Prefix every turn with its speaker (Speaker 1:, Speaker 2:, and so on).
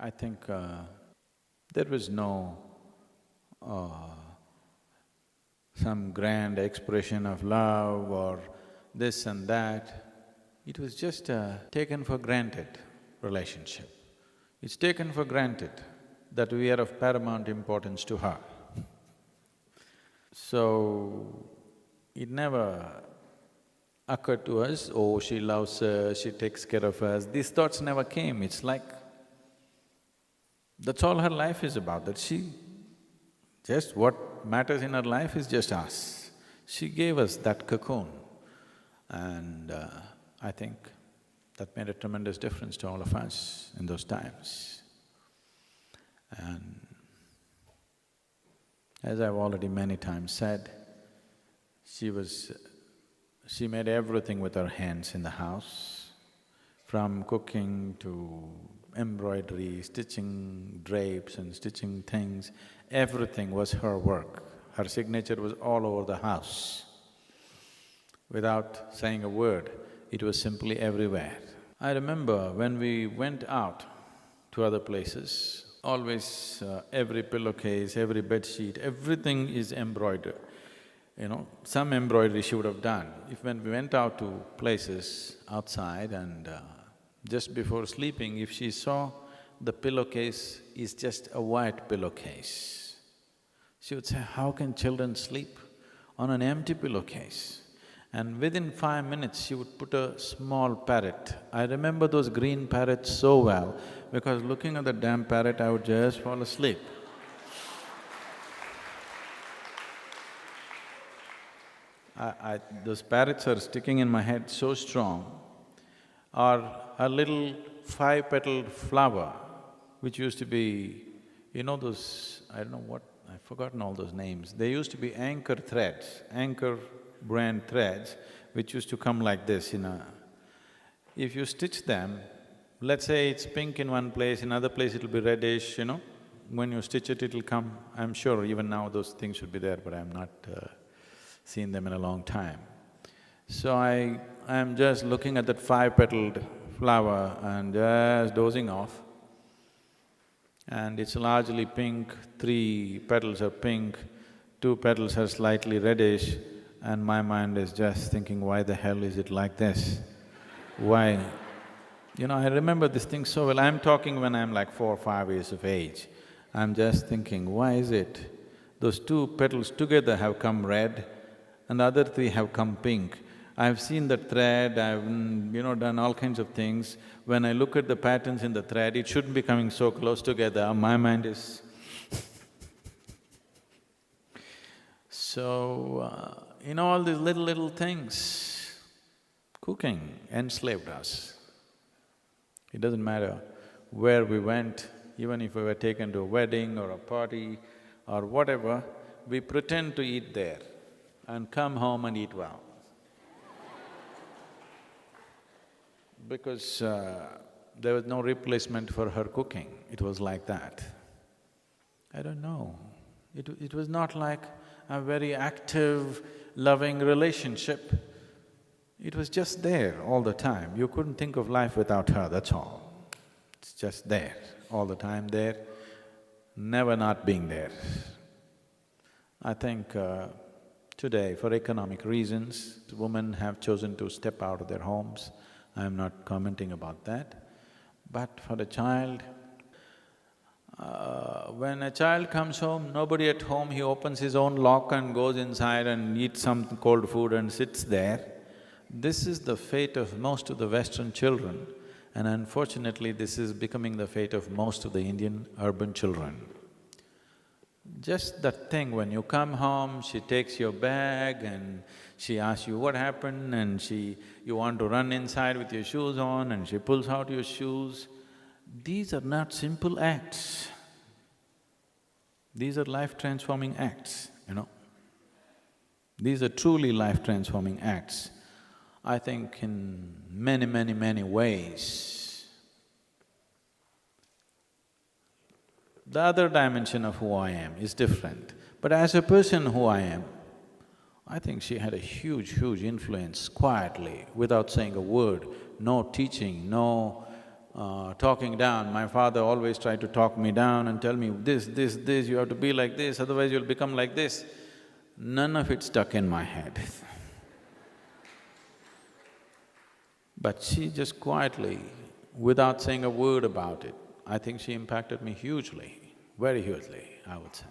Speaker 1: I think there was no some grand expression of love or this and that. It was just a taken for granted relationship. It's taken for granted that we are of paramount importance to her. So, it never occurred to us, oh, she loves us, she takes care of us, these thoughts never came. It's like, that's all her life is about, that she… just what matters in her life is just us. She gave us that cocoon and I think that made a tremendous difference to all of us in those times. And as I've already many times said, she made everything with her hands in the house, from cooking to embroidery, stitching drapes and stitching things, everything was her work. Her signature was all over the house. Without saying a word, it was simply everywhere. I remember when we went out to other places, always every pillowcase, every bedsheet, everything is embroidered. Some embroidery she would have done. If when we went out to places outside and just before sleeping, if she saw the pillowcase is just a white pillowcase, she would say, how can children sleep on an empty pillowcase? And within 5 minutes, she would put a small parrot. I remember those green parrots so well, because looking at the damn parrot, I would just fall asleep. Those parrots are sticking in my head so strong. Or a little 5-petaled flower, which used to be, those… I don't know what… I've forgotten all those names. They used to be anchor threads, anchor brand threads, which used to come like this in a… If you stitch them, let's say it's pink in one place, in another place it'll be reddish, when you stitch it, it'll come… I'm sure even now those things should be there, but I'm not seen them in a long time. So I'm just looking at that 5-petaled flower and just dozing off. And it's largely pink, 3 petals are pink, 2 petals are slightly reddish, and my mind is just thinking, why the hell is it like this? Why? I remember this thing so well. I'm talking when I'm like 4 or 5 years of age. I'm just thinking, why is it those 2 petals together have come red and the other 3 have come pink? I've seen that thread, I've done all kinds of things. When I look at the patterns in the thread, it shouldn't be coming so close together, my mind is… So, all these little things, cooking enslaved us. It doesn't matter where we went, even if we were taken to a wedding or a party or whatever, we pretend to eat there and come home and eat well. Because there was no replacement for her cooking, it was like that. I don't know, it was not like a very active, loving relationship. It was just there all the time. You couldn't think of life without her, that's all. It's just there, all the time there, never not being there. I think today, for economic reasons, women have chosen to step out of their homes. I'm not commenting about that. But for a child, when a child comes home, nobody at home, he opens his own lock and goes inside and eats some cold food and sits there. This is the fate of most of the Western children, and unfortunately this is becoming the fate of most of the Indian urban children. Just that thing, when you come home, she takes your bag and she asks you what happened, and you want to run inside with your shoes on and she pulls out your shoes. These are not simple acts. These are life-transforming acts, These are truly life-transforming acts. I think in many ways. The other dimension of who I am is different, but as a person who I am, I think she had a huge influence quietly, without saying a word, no teaching, no talking down. My father always tried to talk me down and tell me, this, you have to be like this, otherwise you'll become like this. None of it stuck in my head. But she just quietly, without saying a word about it, I think she impacted me hugely, very hugely, I would say.